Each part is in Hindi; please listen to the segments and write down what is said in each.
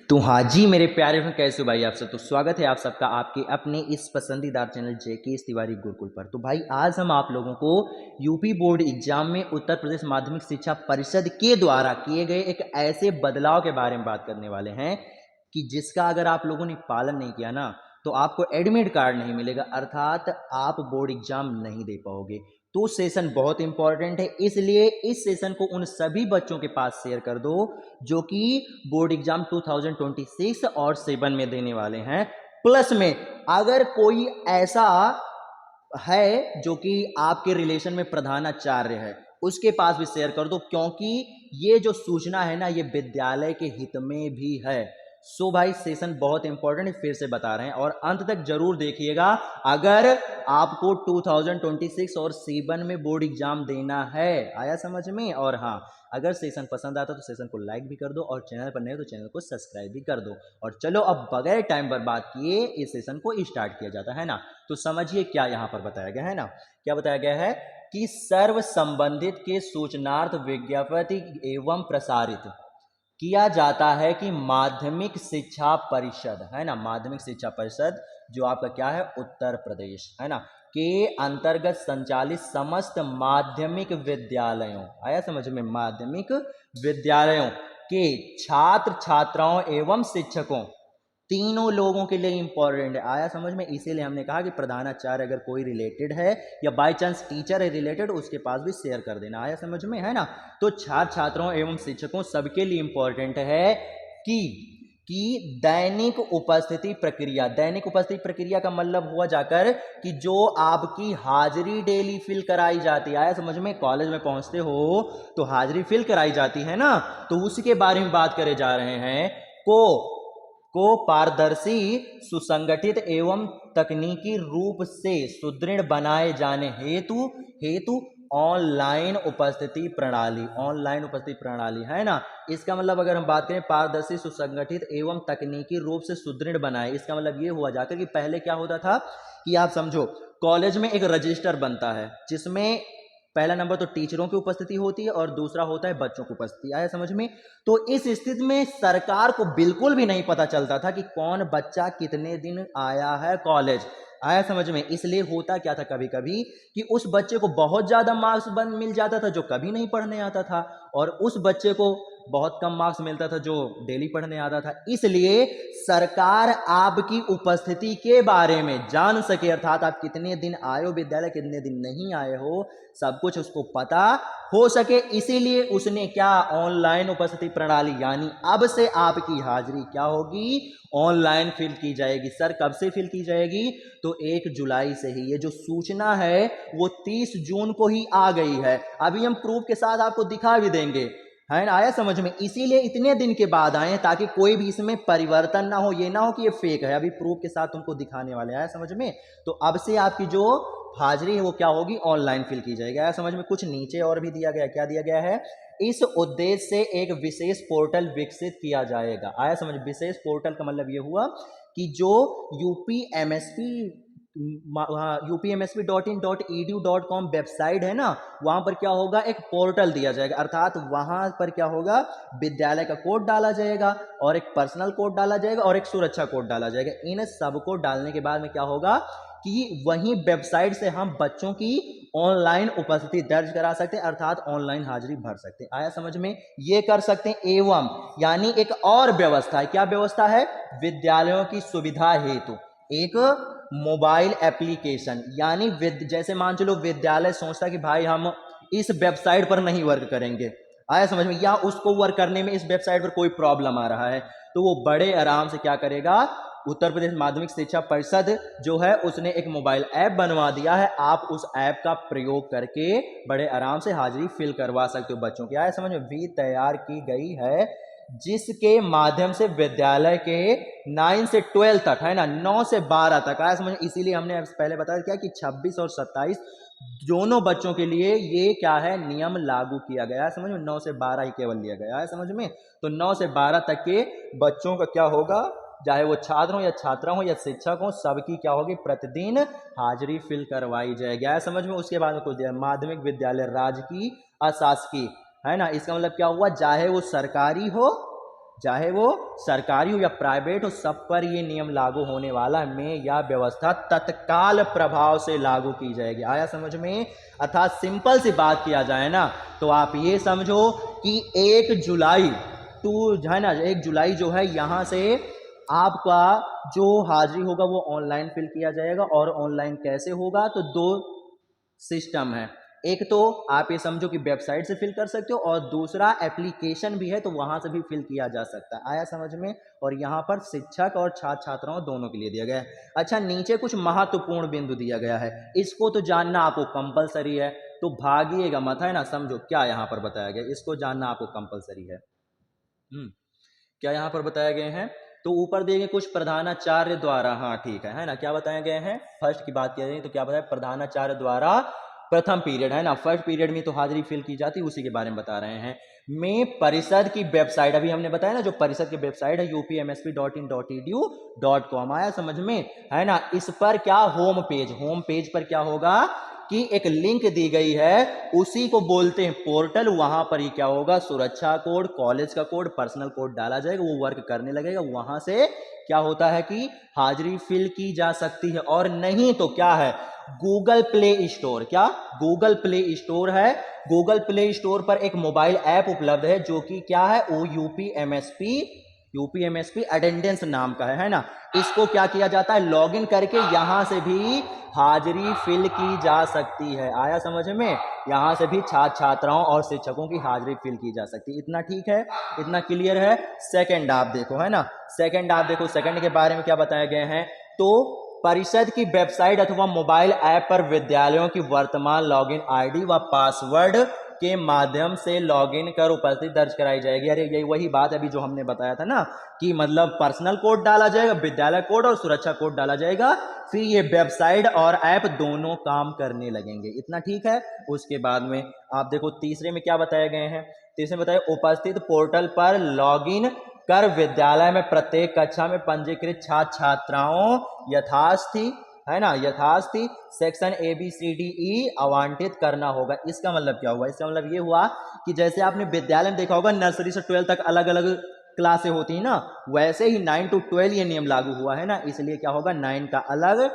तो हाँ जी मेरे प्यारे फ्रेंड, कैसे हो भाई आप सब। तो स्वागत है आप सबका आपके अपने इस पसंदीदा चैनल जेके तिवारी गुरुकुल पर। तो भाई आज हम आप लोगों को यूपी बोर्ड एग्जाम में उत्तर प्रदेश माध्यमिक शिक्षा परिषद के द्वारा किए गए एक ऐसे बदलाव के बारे में बात करने वाले हैं कि जिसका अगर आप लोगों ने पालन नहीं किया ना तो आपको एडमिट कार्ड नहीं मिलेगा, अर्थात आप बोर्ड एग्जाम नहीं दे पाओगे। तो सेशन बहुत इंपॉर्टेंट है, इसलिए इस सेशन को उन सभी बच्चों के पास शेयर कर दो जो कि बोर्ड एग्जाम 2026 और 7 में देने वाले हैं। प्लस में अगर कोई ऐसा है जो कि आपके रिलेशन में प्रधानाचार्य है उसके पास भी शेयर कर दो, क्योंकि ये जो सूचना है ना ये विद्यालय के हित में भी है। सो भाई सेशन बहुत इंपॉर्टेंट है, फिर से बता रहे हैं और अंत तक जरूर देखिएगा अगर आपको 2026 और 7 में बोर्ड एग्जाम देना है। आया समझ में। और हाँ, अगर सेशन पसंद आता तो सेशन को लाइक भी कर दो और चैनल पर नए हो तो चैनल को सब्सक्राइब भी कर दो। और चलो अब बगैर टाइम बर्बाद किए इस सेशन को स्टार्ट किया जाता है ना। तो समझिए क्या यहाँ पर बताया गया है ना, क्या बताया गया है कि सर्व संबंधित के सूचनार्थ विज्ञप्ति एवं प्रसारित किया जाता है कि माध्यमिक शिक्षा परिषद है ना, माध्यमिक शिक्षा परिषद जो आपका क्या है उत्तर प्रदेश है ना के अंतर्गत संचालित समस्त माध्यमिक विद्यालयों, आया समझ में, माध्यमिक विद्यालयों के छात्र छात्राओं एवं शिक्षकों तीनों लोगों के लिए इंपॉर्टेंट है। आया समझ में। इसीलिए हमने कहा कि प्रधानाचार्य अगर कोई रिलेटेड है या बाय चांस टीचर है रिलेटेड उसके पास भी शेयर कर देना। आया समझ में है ना। तो छात्र छात्राओं एवं शिक्षकों सबके लिए इंपॉर्टेंट है कि दैनिक उपस्थिति प्रक्रिया, दैनिक उपस्थिति प्रक्रिया का मतलब हुआ जाकर कि जो आपकी हाजिरी डेली फिल कराई जाती है। आया समझ में। कॉलेज में पहुंचते हो तो हाजिरी फिल कराई जाती है ना, तो उसी के बारे में बात करे जा रहे हैं। को पारदर्शी सुसंगठित एवं तकनीकी रूप से सुदृढ़ बनाए जाने हेतु ऑनलाइन उपस्थिति प्रणाली, ऑनलाइन उपस्थिति प्रणाली है ना। इसका मतलब अगर हम बात करें पारदर्शी सुसंगठित एवं तकनीकी रूप से सुदृढ़ बनाए, इसका मतलब ये हुआ जाकर कि पहले क्या होता था कि आप समझो कॉलेज में एक रजिस्टर बनता है जिसमें पहला नंबर तो टीचरों की उपस्थिति होती है और दूसरा होता है बच्चों की उपस्थिति। आया समझ में। तो इस स्थिति में सरकार को बिल्कुल भी नहीं पता चलता था कि कौन बच्चा कितने दिन आया है कॉलेज। आया समझ में। इसलिए होता क्या था कभी कभी कि उस बच्चे को बहुत ज्यादा मार्क्स मिल जाता था जो कभी नहीं पढ़ने आता था, और उस बच्चे को बहुत कम मार्क्स मिलता था जो डेली पढ़ने आता था। इसलिए सरकार आपकी उपस्थिति के बारे में जान सके, अर्थात आप कितने दिन आए हो विद्यालय, कितने दिन नहीं आए हो, सब कुछ उसको पता हो सके। इसीलिए उसने क्या, ऑनलाइन उपस्थिति प्रणाली, यानी अब से आपकी हाजिरी क्या होगी, ऑनलाइन फिल की जाएगी। सर कब से फिल की जाएगी, तो 1 जुलाई से ही। ये जो सूचना है वो 30 जून को ही आ गई है। अभी हम प्रूफ के साथ आपको दिखा भी देंगे, है ना। आया समझ में। इसीलिए इतने दिन के बाद आए हैं ताकि कोई भी इसमें परिवर्तन ना हो, ये ना हो कि ये फेक है। अभी प्रूफ के साथ तुमको दिखाने वाले। आया समझ में। तो अब से आपकी जो हाजिरी है वो क्या होगी, ऑनलाइन फिल की जाएगी। आया समझ में। कुछ नीचे और भी दिया गया, क्या दिया गया है, इस उद्देश्य से एक विशेष पोर्टल विकसित किया जाएगा। आया समझ। विशेष पोर्टल का मतलब ये हुआ कि जो upmsp.in.edu.com वेबसाइट है ना, वहां पर क्या होगा, एक पोर्टल दिया जाएगा। अर्थात वहां पर क्या होगा, विद्यालय का कोड डाला जाएगा और एक पर्सनल कोड डाला जाएगा और एक सुरक्षा कोड डाला जाएगा। इन सबको डालने के बाद में क्या होगा कि वहीं वेबसाइट से हम बच्चों की ऑनलाइन उपस्थिति दर्ज करा सकते हैं, अर्थात ऑनलाइन हाजिरी भर सकते हैं। आया समझ में। ये कर सकते हैं। एवं यानी एक और व्यवस्था है। क्या व्यवस्था है, विद्यालयों की सुविधा हेतु एक मोबाइल एप्लीकेशन, यानी जैसे मान चलो विद्यालय सोचता कि भाई हम इस वेबसाइट पर नहीं वर्क करेंगे, आया समझ में, या उसको वर्क करने में इस वेबसाइट पर कोई प्रॉब्लम आ रहा है, तो वो बड़े आराम से क्या करेगा, उत्तर प्रदेश माध्यमिक शिक्षा परिषद जो है उसने एक मोबाइल ऐप बनवा दिया है। आप उस ऐप का प्रयोग करके बड़े आराम से हाजिरी फिल करवा सकते हो बच्चों की। आया समझ में। भी तैयार की गई है जिसके माध्यम से विद्यालय के 9 से 12 तक, है ना, 9 से 12 तक। आया समझ। इसीलिए हमने पहले बताया क्या कि 26 और 27 दोनों बच्चों के लिए ये क्या है, नियम लागू किया गया है। समझ में। 9 से 12 ही केवल लिया गया है। समझ में। तो 9 से 12 तक के बच्चों का क्या होगा, चाहे वो छात्र हो या छात्रा हो या शिक्षक हो, सबकी क्या होगी, प्रतिदिन हाजिरी फिल करवाई जाएगी। आया समझ में। उसके बाद में कुछ दिया, माध्यमिक विद्यालय राजकीय अशासकीय, है ना। इसका मतलब क्या हुआ, चाहे वो सरकारी हो चाहे वो सरकारी हो या प्राइवेट हो, सब पर ये नियम लागू होने वाला है। में यह व्यवस्था तत्काल प्रभाव से लागू की जाएगी। आया समझ में? अर्थात सिंपल सी बात किया जाए ना तो आप ये समझो कि 1 जुलाई है ना, 1 जुलाई जो है यहाँ से आपका जो हाजिरी होगा वो ऑनलाइन फिल किया जाएगा। और ऑनलाइन कैसे होगा? तो 2 सिस्टम है। एक तो आप ये समझो कि वेबसाइट से फिल कर सकते हो, और दूसरा एप्लीकेशन भी है तो वहां से भी फिल किया जा सकता है। आया समझ में? और यहाँ पर शिक्षक और छात्र छात्राओं दोनों के लिए दिया गया है। अच्छा, नीचे कुछ महत्वपूर्ण बिंदु दिया गया है, इसको तो जानना आपको कंपलसरी है, तो भागिएगा मत, है ना। समझो क्या यहाँ पर बताया गया, इसको जानना आपको कंपलसरी है। क्या यहाँ पर बताया गए हैं? तो ऊपर दिए गए कुछ प्रधानाचार्य द्वारा, हाँ ठीक है ना, क्या बताया गए हैं? फर्स्ट की बात की जाए तो क्या बताया? प्रधानाचार्य द्वारा प्रथम पीरियड, है ना, फर्स्ट पीरियड में तो हाजिरी फिल की जाती है, उसी के बारे में बता रहे हैं। में परिषद की वेबसाइट, अभी हमने बताया ना, जो परिषद की वेबसाइट है upmsp.in.edu.com, आया समझ में, है ना। इस पर क्या होम पेज पर क्या होगा कि एक लिंक दी गई है, उसी को बोलते हैं पोर्टल। वहां पर ही क्या होगा? सुरक्षा कोड, कॉलेज का कोड, पर्सनल कोड डाला जाएगा, वो वर्क करने लगेगा। वहां से क्या होता है कि हाजिरी फिल की जा सकती है। और नहीं तो क्या है? गूगल प्ले स्टोर, क्या गूगल प्ले स्टोर है, गूगल प्ले स्टोर पर एक मोबाइल ऐप उपलब्ध है जो कि क्या है? ओ यूपीएमएसपी अटेंडेंस नाम का है ना। इसको क्या किया जाता है? लॉगिन करके यहां से भी हाजिरी फिल की जा सकती है। आया समझ में? यहां से भी छात्र छात्राओं और शिक्षकों की हाजिरी फिल की जा सकती है। इतना ठीक है? इतना क्लियर है? सेकंड आप देखो, है ना, सेकंड आप देखो, सेकंड के बारे में क्या बताया गया है? तो परिषद की वेबसाइट अथवा मोबाइल ऐप पर विद्यालयों की वर्तमान लॉगिन आईडी व पासवर्ड के माध्यम से लॉगिन कर उपस्थिति दर्ज कराई जाएगी। अरे यही वही बात अभी जो हमने बताया था ना, कि मतलब पर्सनल कोड डाला जाएगा, विद्यालय कोड और सुरक्षा कोड डाला जाएगा, फिर ये वेबसाइट और ऐप दोनों काम करने लगेंगे। इतना ठीक है? उसके बाद में आप देखो तीसरे में क्या बताए गए हैं? तीसरे में बताया उपस्थित पोर्टल पर लॉगिन कर विद्यालय में प्रत्येक कक्षा में पंजीकृत छात्र छात्राओं यथास्थी, है ना, यथास्थी सेक्शन ABCDE आवंटित करना होगा। इसका मतलब क्या हुआ? इसका मतलब ये हुआ कि जैसे आपने विद्यालय में देखा होगा नर्सरी से 12 तक अलग अलग क्लासें होती है ना, वैसे ही 9 to 12 ये नियम लागू हुआ है ना। इसलिए क्या होगा? 9 का अलग,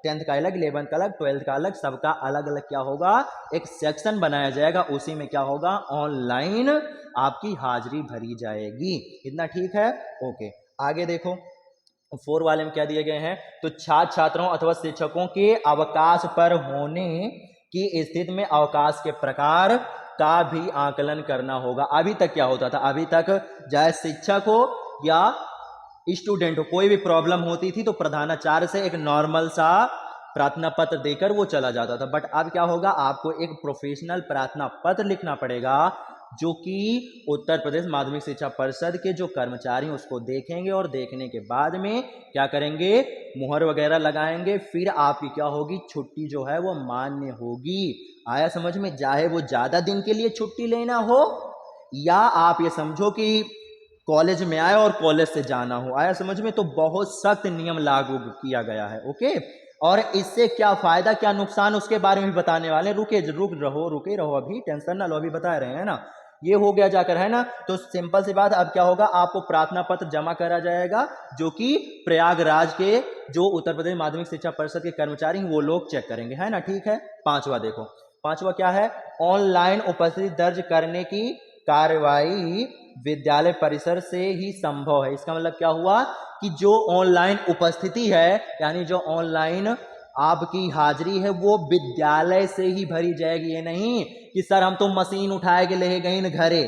10th का अलग, 11th का अलग, 12th का अलग, सबका अलग अलग क्या होगा? एक सेक्शन बनाया जाएगा, उसी में क्या होगा? ऑनलाइन आपकी हाजिरी भरी जाएगी। इतना ठीक है? ओके, आगे देखो 4 वाले में क्या दिए गए हैं? तो छात्र छात्राओं अथवा शिक्षकों के अवकाश पर होने की स्थिति में अवकाश के प्रकार का भी आकलन करना होगा। अभी तक क्या होता था? अभी तक चाहे शिक्षक हो या स्टूडेंट हो, कोई भी प्रॉब्लम होती थी तो प्रधानाचार्य से एक नॉर्मल सा प्रार्थना पत्र देकर वो चला जाता था। बट अब क्या होगा? आपको एक प्रोफेशनल प्रार्थना पत्र लिखना पड़ेगा, जो कि उत्तर प्रदेश माध्यमिक शिक्षा परिषद के जो कर्मचारी हैं उसको देखेंगे, और देखने के बाद में क्या करेंगे? मुहर वगैरह लगाएंगे, फिर आपकी क्या होगी? छुट्टी जो है वो मान्य होगी। आया समझ में? चाहे वो ज्यादा दिन के लिए छुट्टी लेना हो, या आप ये समझो कि कॉलेज में आए और कॉलेज से जाना हो। आया समझ में? तो बहुत सख्त नियम लागू किया गया है। ओके, और इससे क्या फायदा क्या नुकसान उसके बारे में भी बताने वाले। रुके रहो, अभी टेंशन ना लो, अभी बता रहे हैं ना। ये हो गया जाकर, है ना। तो सिंपल सी बात, अब क्या होगा? आपको प्रार्थना पत्र जमा करा जाएगा, जो कि प्रयागराज के जो उत्तर प्रदेश माध्यमिक शिक्षा परिषद के कर्मचारी हैं वो लोग चेक करेंगे, है ना। ठीक है? पांचवा देखो, पांचवा क्या है? ऑनलाइन उपस्थिति दर्ज करने की कार्रवाई विद्यालय परिसर से ही संभव है। इसका मतलब क्या हुआ? कि जो ऑनलाइन उपस्थिति है, यानी जो ऑनलाइन आपकी हाजिरी है, वो विद्यालय से ही भरी जाएगी। ये नहीं कि सर हम तो मशीन उठाए के ले गए न घरे,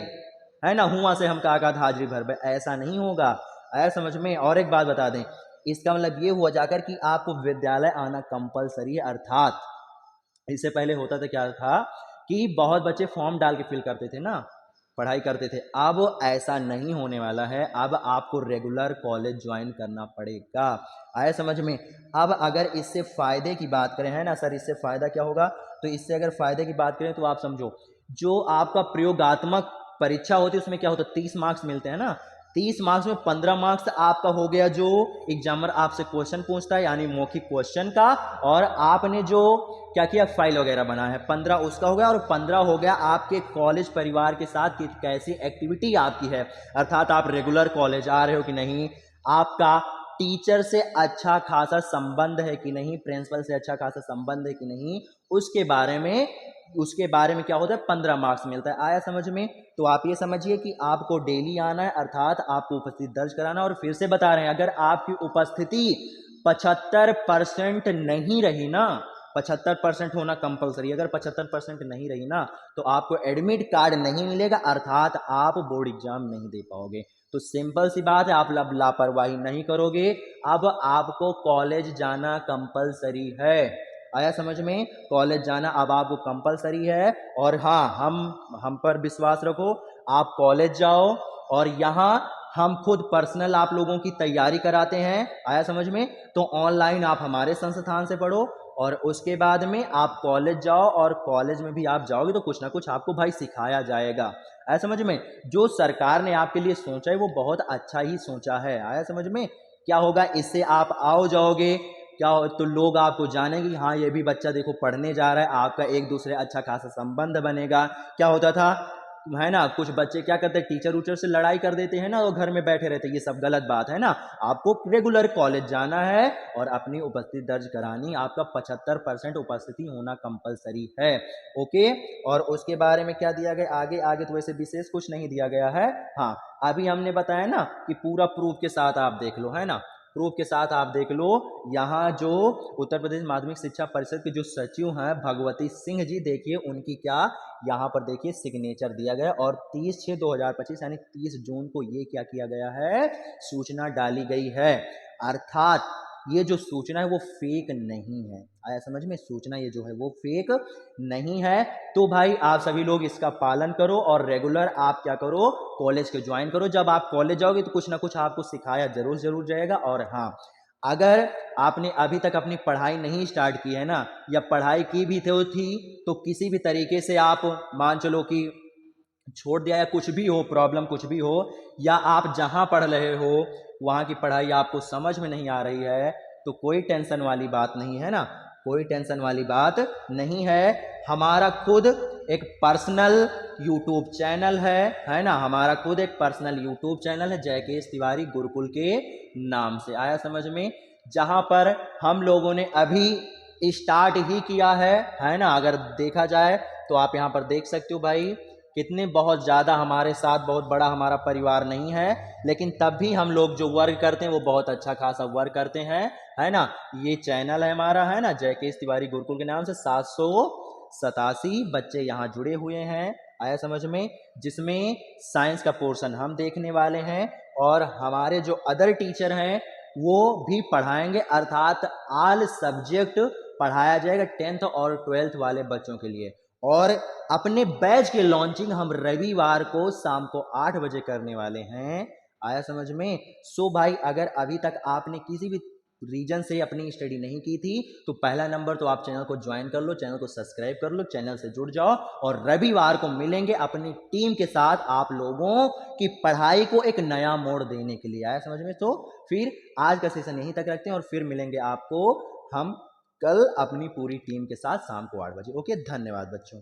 है ना, हुआ से हम कागज हाजिरी भर, ऐसा नहीं होगा। आया समझ में? और एक बात बता दें, इसका मतलब ये हुआ जाकर कि आपको विद्यालय आना कंपलसरी है। अर्थात इससे पहले होता था क्या था कि बहुत बच्चे फॉर्म डाल के फिल करते थे ना, पढ़ाई करते थे। अब ऐसा नहीं होने वाला है, अब आपको रेगुलर कॉलेज ज्वाइन करना पड़ेगा। आया समझ में? अब अगर इससे फायदे की बात करें, है ना सर, इससे फायदा क्या होगा? तो इससे अगर फायदे की बात करें तो आप समझो, जो आपका प्रयोगात्मक परीक्षा होती है उसमें क्या होता है? 30 मार्क्स मिलते हैं ना। 30 मार्क्स में 15 मार्क्स आपका हो गया जो एग्जामर आपसे क्वेश्चन पूछता है यानी मौखिक क्वेश्चन का, और आपने जो क्या किया फाइल वगैरह बना है 15 उसका हो गया, और 15 हो गया आपके कॉलेज परिवार के साथ कि कैसी एक्टिविटी आपकी है, अर्थात आप रेगुलर कॉलेज आ रहे हो कि नहीं, आपका टीचर से अच्छा खासा संबंध है कि नहीं, प्रिंसिपल से अच्छा खासा संबंध है कि नहीं, उसके बारे में क्या होता है 15 मार्क्स मिलता है। आया समझ में? तो आप ये समझिए कि आपको डेली आना है, अर्थात आपको उपस्थिति दर्ज कराना, और फिर से बता रहे हैं अगर आपकी उपस्थिति 75% नहीं रही ना, 75% होना कंपलसरी, अगर 75% नहीं रही ना तो आपको एडमिट कार्ड नहीं मिलेगा, अर्थात आप बोर्ड एग्जाम नहीं दे पाओगे। तो सिंपल सी बात है, आप लापरवाही नहीं करोगे, अब आपको कॉलेज जाना कंपलसरी है। आया समझ में? कॉलेज जाना अब आपको कंपलसरी है, और हाँ, हम पर विश्वास रखो, आप कॉलेज जाओ, और यहाँ हम खुद पर्सनल आप लोगों की तैयारी कराते हैं। आया समझ में? तो ऑनलाइन आप हमारे संस्थान से पढ़ो, और उसके बाद में आप कॉलेज जाओ, और कॉलेज में भी आप जाओगे तो कुछ ना कुछ आपको भाई सिखाया जाएगा। आया समझ में? जो सरकार ने आपके लिए सोचा है वो बहुत अच्छा ही सोचा है। आया समझ में? क्या होगा इससे, आप आओ जाओगे, क्या तो लोग आपको जानेंगे कि हाँ ये भी बच्चा देखो पढ़ने जा रहा है, आपका एक दूसरे अच्छा खासा संबंध बनेगा। क्या होता था है ना, कुछ बच्चे क्या करते हैं, टीचर उचर से लड़ाई कर देते हैं ना, वो घर में बैठे रहते हैं, ये सब गलत बात है ना। आपको रेगुलर कॉलेज जाना है और अपनी उपस्थिति दर्ज करानी, आपका 75% उपस्थिति होना कंपलसरी है। ओके, और उसके बारे में क्या दिया गया आगे, आगे तो वैसे विशेष कुछ नहीं दिया गया है। हाँ, अभी हमने बताया ना कि पूरा प्रूफ के साथ आप देख लो, है ना, प्रूफ के साथ आप देख लो। यहाँ जो उत्तर प्रदेश माध्यमिक शिक्षा परिषद के जो सचिव हैं भगवती सिंह जी, देखिए उनकी क्या यहाँ पर देखिए सिग्नेचर दिया गया, और 30/6/2025 यानी 30 जून को ये क्या किया गया है, सूचना डाली गई है। अर्थात ये जो सूचना है वो फेक नहीं है। आया समझ में? सूचना ये जो है वो फेक नहीं है। तो भाई आप सभी लोग इसका पालन करो, और रेगुलर आप क्या करो, कॉलेज के ज्वाइन करो। जब आप कॉलेज जाओगे तो कुछ ना कुछ आपको सिखाया जरूर जाएगा। और हाँ, अगर आपने अभी तक अपनी पढ़ाई नहीं स्टार्ट की है ना, या पढ़ाई की भी थी तो किसी भी तरीके से आप मान चलो कि छोड़ दिया, या कुछ भी हो प्रॉब्लम, कुछ भी हो, या आप जहां पढ़ रहे हो वहां की पढ़ाई आपको समझ में नहीं आ रही है, तो कोई टेंशन वाली बात नहीं है ना, कोई टेंशन वाली बात नहीं है। हमारा खुद एक पर्सनल यूट्यूब चैनल है ना, हमारा खुद एक पर्सनल यूट्यूब चैनल है जयकेश तिवारी गुरुकुल के नाम से। आया समझ में? जहां पर हम लोगों ने अभी स्टार्ट ही किया है ना, अगर देखा जाए तो आप यहां पर देख सकते हो भाई, कितने बहुत ज़्यादा हमारे साथ बहुत बड़ा हमारा परिवार नहीं है, लेकिन तब भी हम लोग जो वर्क करते हैं वो बहुत अच्छा खासा वर्क करते हैं, है ना। ये चैनल है हमारा, है ना, जयकेश तिवारी गुरुकुल के नाम से 787 बच्चे यहाँ जुड़े हुए हैं। आया समझ में? जिसमें साइंस का पोर्शन हम देखने वाले हैं, और हमारे जो अदर टीचर हैं वो भी पढ़ाएंगे, अर्थात ऑल सब्जेक्ट पढ़ाया जाएगा 10th और 12th वाले बच्चों के लिए। और अपने बैच के लॉन्चिंग हम रविवार को शाम को 8 बजे करने वाले हैं। आया समझ में? सो भाई अगर अभी तक आपने किसी भी रीजन से अपनी स्टडी नहीं की थी तो पहला नंबर तो आप चैनल को ज्वाइन कर लो, चैनल को सब्सक्राइब कर लो, चैनल से जुड़ जाओ, और रविवार को मिलेंगे अपनी टीम के साथ आप लोगों की पढ़ाई को एक नया मोड़ देने के लिए। आया समझ में? तो फिर आज का सेशन यहीं तक रखते हैं, और फिर मिलेंगे आपको हम कल अपनी पूरी टीम के साथ शाम को 8 बजे। ओके, धन्यवाद बच्चों।